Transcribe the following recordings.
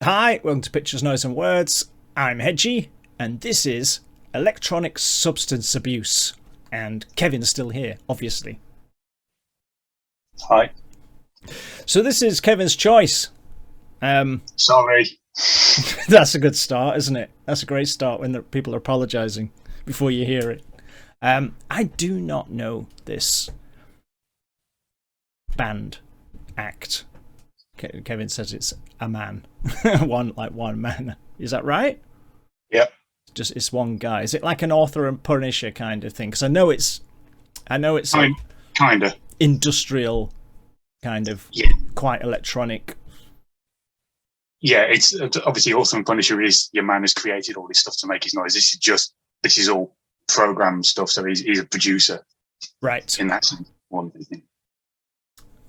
Hi, welcome to Pictures, Noise and Words. I'm Hedgie, and this is Electronic Substance Abuse. And Kevin's still here, obviously. Hi. So this is Kevin's choice. Sorry. That's a good start, isn't it? That's a great start when the people are apologising before you hear it. I do not know this band act. Kevin says it's a man. one man. Is that right? Yeah. It's one guy. Is it like an author and Punisher kind of thing? Because I know it's Kinda. Industrial, kind of, Yeah. quite electronic. Yeah, it's obviously Author and Punisher is your man has created all this stuff to make his noise. This is all programmed stuff, so he's a producer. Right. In that sense, one thing.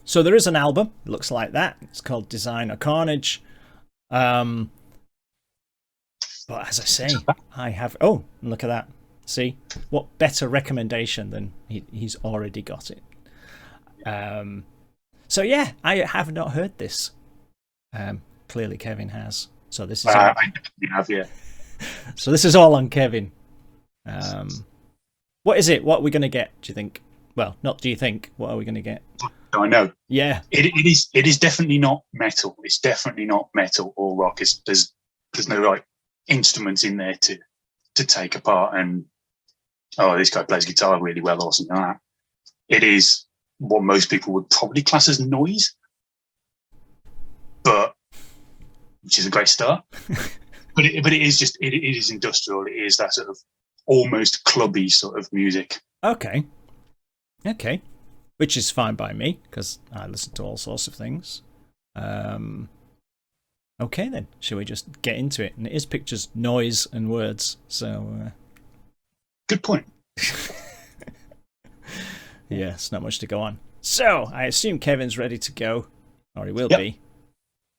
So there is an album. It looks like that. It's called Design or Carnage. But as I say, I have... Oh, look at that. See? What better recommendation than he's already got it. So yeah, I have not heard this. Clearly Kevin has. So this is... I definitely have, yeah. So this is all on Kevin. What is it? What are we going to get, do you think? Well, not do you think. What are we going to get? I know. Yeah. It is definitely not metal. It's definitely not metal or rock. There's no like instruments in there to take apart and this guy plays guitar really well or something like that. It is what most people would probably class as noise, but which is a great start. but it is industrial. It is that sort of almost clubby sort of music. Okay. Which is fine by me, because I listen to all sorts of things. Okay then, shall we just get into it? And it is pictures, noise and words, so... Good point. Yes, not much to go on. So, I assume Kevin's ready to go, or he will be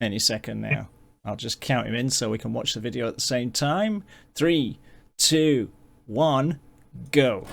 any second now. I'll just count him in so we can watch the video at the same time. 3, 2, 1, go.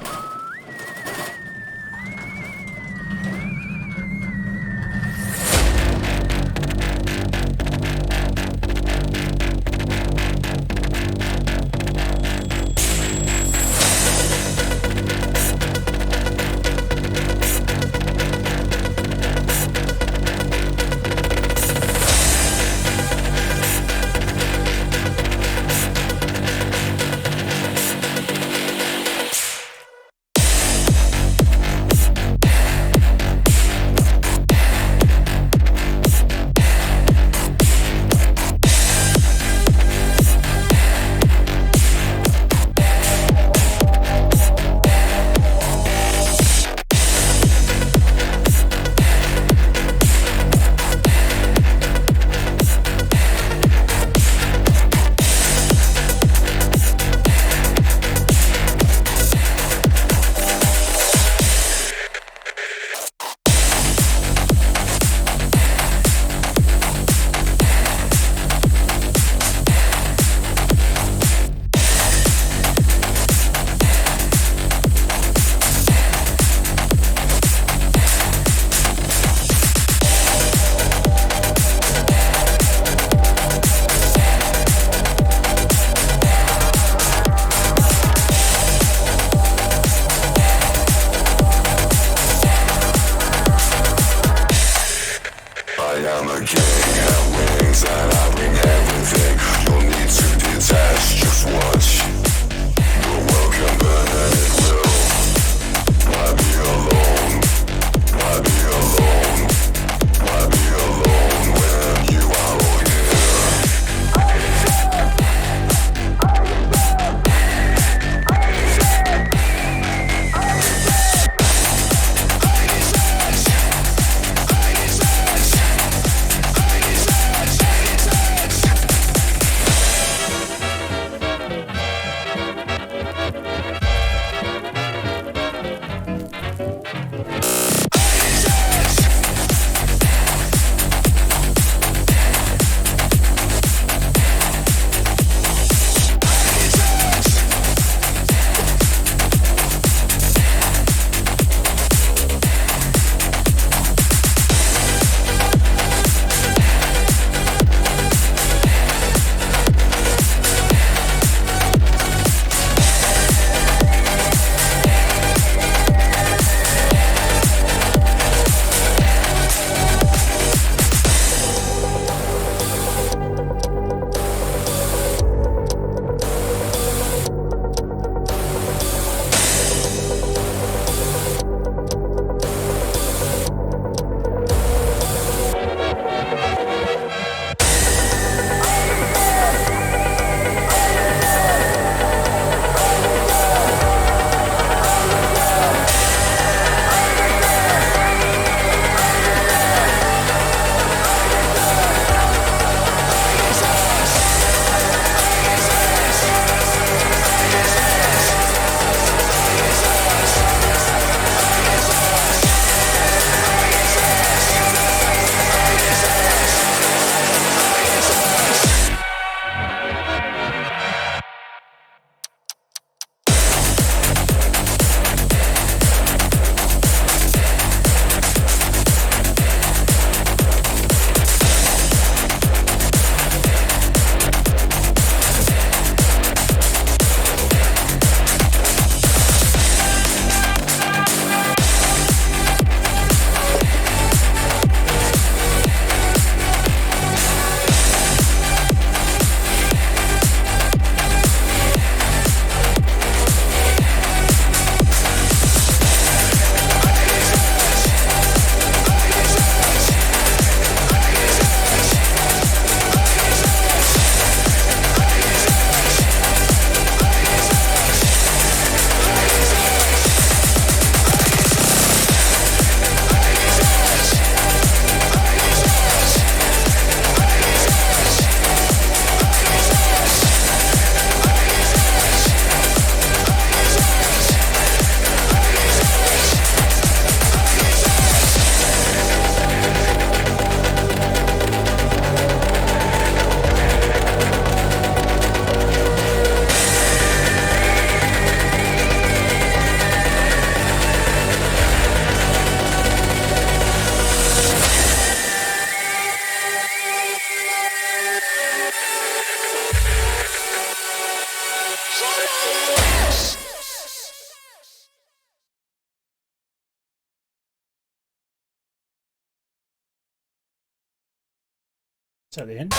Is that the end?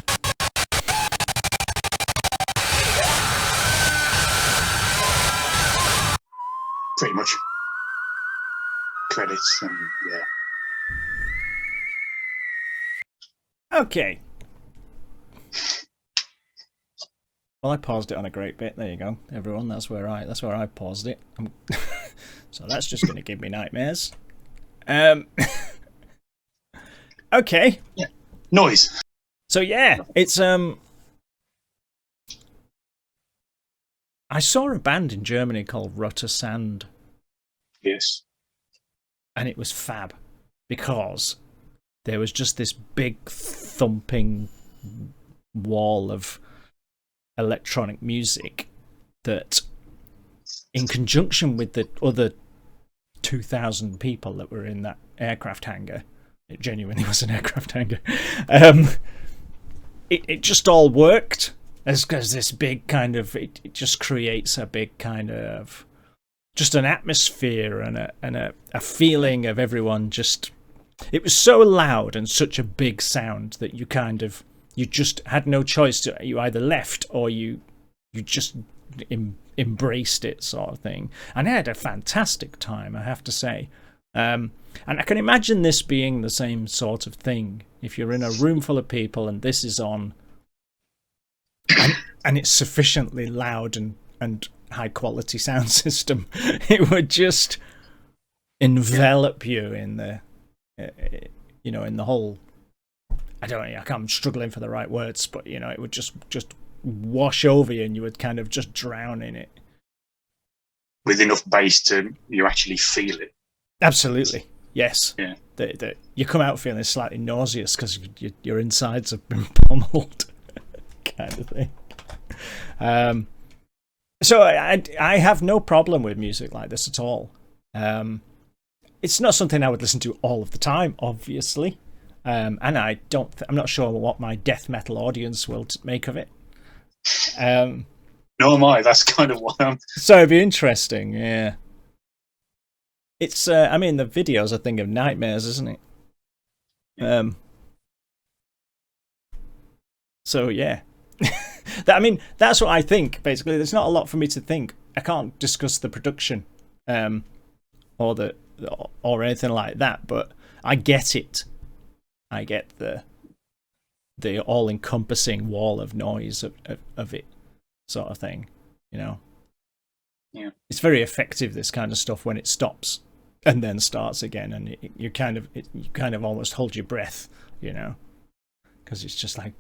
Pretty much. Credits and yeah. Okay. Well, I paused it on a great bit. There you go, everyone. That's where I paused it. So that's just going to give me nightmares. Okay. Yeah. Noise. So yeah, it's I saw a band in Germany called Rotter Sand. Yes. And it was fab because there was just this big thumping wall of electronic music that, in conjunction with the other 2,000 people that were in that aircraft hangar, it genuinely was an aircraft hangar, it just all worked as this big kind of, it just creates a big kind of, just an atmosphere and a feeling of everyone just, it was so loud and such a big sound that you just had no choice. You either left or you just embraced it, sort of thing. And I had a fantastic time, I have to say. And I can imagine this being the same sort of thing if you're in a room full of people and this is on, and it's sufficiently loud and high quality sound system. It would just envelop you in the, in the whole. I'm struggling for the right words, but it would just wash over you, and you would kind of just drown in it. With enough bass to you actually feel it. Absolutely, yes. Yeah. You come out feeling slightly nauseous because your insides have been pummeled, kind of thing. So I have no problem with music like this at all. It's not something I would listen to all of the time, obviously. And I'm not sure what my death metal audience will make of it. Nor am I. That's kind of what I'm. So it'd be interesting, yeah. It's, the video's a thing of nightmares, isn't it? So yeah. That's what I think, basically. There's not a lot for me to think. I can't discuss the production, or anything like that, but I get it. I get the all-encompassing wall of noise of it, sort of thing, Yeah. It's very effective, this kind of stuff, when it stops and then starts again, and you kind of almost hold your breath, because it's just like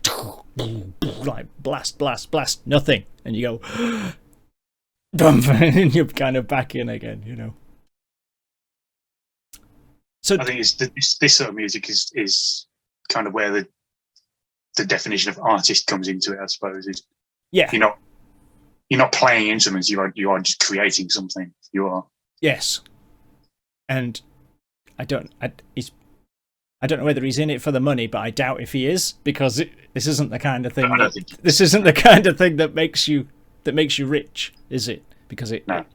blast, nothing, and you go and you're kind of back in again, So I think this sort of music is kind of where the definition of artist comes into it, I suppose. Yeah. You're not playing instruments, you are just creating something. You are. Yes. And I don't know whether he's in it for the money, but I doubt if he is, because this isn't the kind of thing. This isn't the kind of thing that makes you rich, is it? Because No.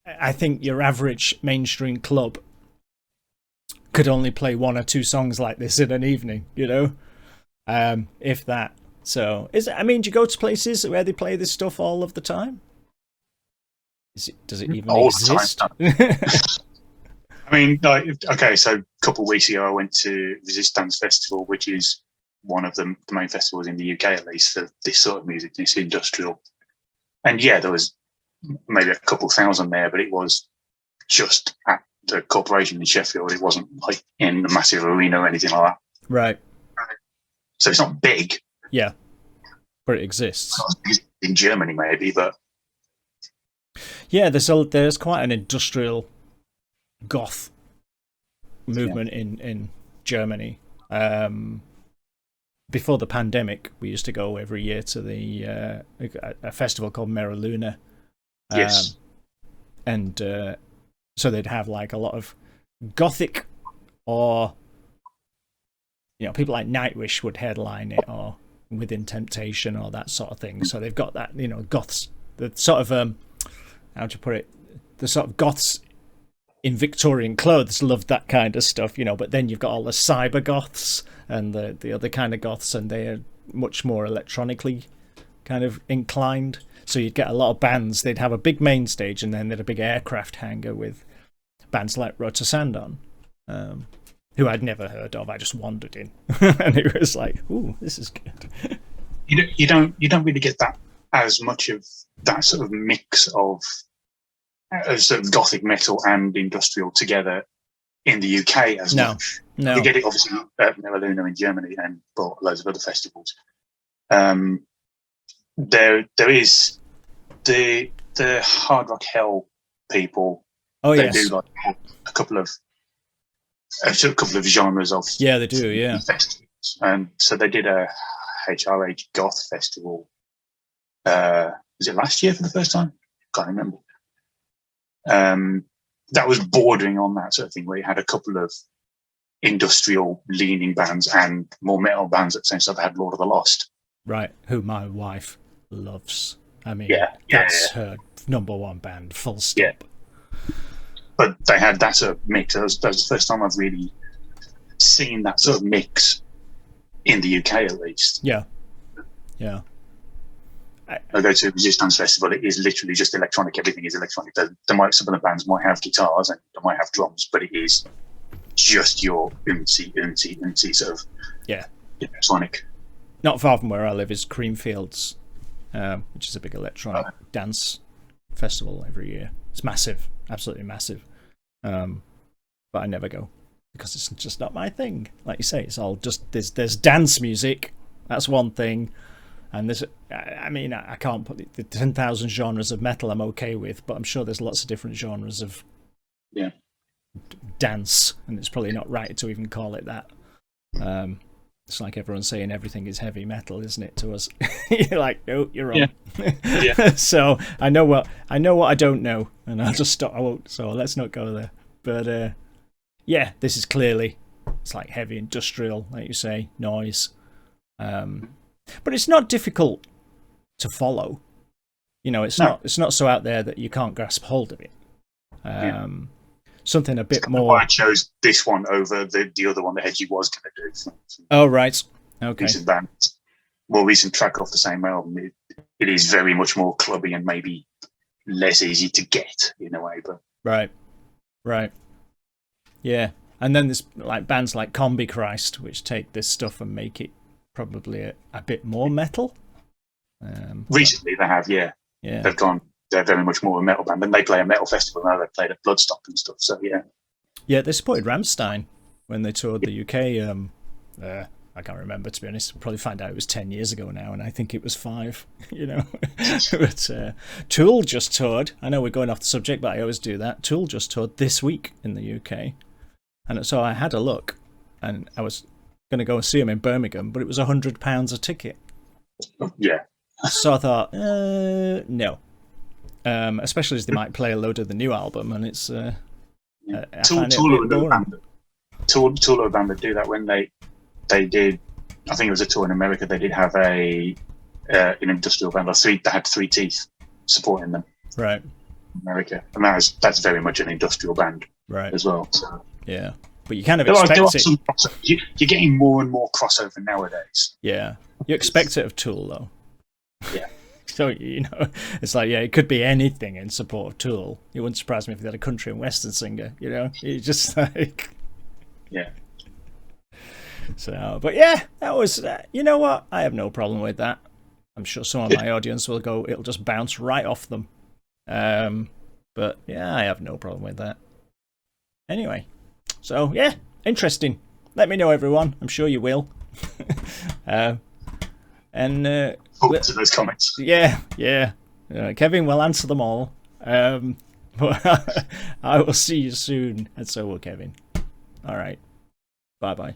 I think your average mainstream club could only play one or two songs like this in an evening, if that. So do you go to places where they play this stuff all of the time? Does it even all exist? The time. Okay, so a couple of weeks ago I went to Resistance Festival, which is one of the main festivals in the UK, at least, for this sort of music, this industrial. And yeah, there was maybe a couple thousand there, but it was just at the corporation in Sheffield. It wasn't like in a massive arena or anything like that. Right. So it's not big. Yeah, but it exists. In Germany, maybe, but yeah, there's quite an industrial goth movement in Germany. Before the pandemic, we used to go every year to a festival called Mera Luna. Yes. And so they'd have like a lot of gothic, or people like Nightwish would headline it, or Within Temptation, or that sort of thing. So they've got that, goths, the sort of how to put it, the sort of goths in Victorian clothes loved that kind of stuff, you know. But then you've got all the cyber goths and the other kind of goths, and they are much more electronically kind of inclined. So you'd get a lot of bands. They'd have a big main stage, and then they'd have a big aircraft hangar with bands like Rotosandon, who I'd never heard of. I just wandered in, and it was like, "Ooh, this is good." You don't really get that as much of that sort of mix of sort of gothic metal and industrial together in the UK as much. No, you get it obviously at Luna in Germany and loads of other festivals. There is the Hard Rock Hell people. Oh they yes, do like a couple of genres of they do, yeah. festivals. And so they did a HRH Goth festival. Was it last year for the first time? Can't remember. That was bordering on that sort of thing, where you had a couple of industrial leaning bands and more metal bands at the same time. They had Lord of the Lost, Right, who my wife loves. I mean, that's her number one band, full stop. Yeah. But they had that sort of mix. That was the first time I've really seen that sort of mix in the UK, at least. Yeah. I go to a Resistance Festival, it is literally just electronic. Everything is electronic. Some of the bands might have guitars and they might have drums, but it is just your oomsy sort of electronic. Not far from where I live is Creamfields, which is a big electronic dance festival every year. It's massive, absolutely massive. But I never go because it's just not my thing. Like you say, it's all just there's dance music. That's one thing. And there's, I mean, I can't put the 10,000 genres of metal I'm okay with, but I'm sure there's lots of different genres of dance, and it's probably not right to even call it that. It's like everyone saying everything is heavy metal, isn't it, to us? You're like, no, you're wrong. Yeah. So I know what I don't know, and I'll just stop. I won't. So let's not go there. But yeah, this is clearly, it's like heavy industrial, like you say, noise. But it's not difficult to follow. You know, it's not so out there that you can't grasp hold of it. Something a bit more. I chose this one over the other one that Edgy was going to do. Oh right, okay. Recent band, more recent track off the same album. It is very much more clubby and maybe less easy to get in a way, but right, yeah. And then there's like bands like Combi Christ, which take this stuff and make it probably a bit more metal. Recently they have, yeah. They're very much more a metal band, and they play a metal festival now. They played at Bloodstock and stuff, so yeah, they supported Rammstein when they toured the UK. I can't remember, to be honest. We'll probably find out it was 10 years ago now, and I think it was 5, you know. But Tool just toured. I know we're going off the subject, but I always do that. Tool just toured this week in the UK, and so I had a look, and I was going to go and see them in Birmingham, but it was £100 a ticket. Yeah. So I thought, no. Especially as they might play a load of the new album, and it's Tool are a band that do that. When they did, I think it was a tour in America. They did have an industrial band. They had Three Teeth supporting them, right? In America, and that's very much an industrial band, right? As well. So. Yeah, but you kind of expect it. You're getting more and more crossover nowadays. Yeah, you expect it of Tool, though. Yeah. So, you know, it's like, it could be anything in support of Tool. It wouldn't surprise me if they had a country and western singer, you know? It's just like... Yeah. So, but yeah, that was... you know what? I have no problem with that. I'm sure some of my audience will go, it'll just bounce right off them. But yeah, I have no problem with that. Anyway, so yeah, interesting. Let me know, everyone. I'm sure you will. And forward to those comments. Yeah. Kevin will answer them all. But I will see you soon, and so will Kevin. All right. Bye-bye.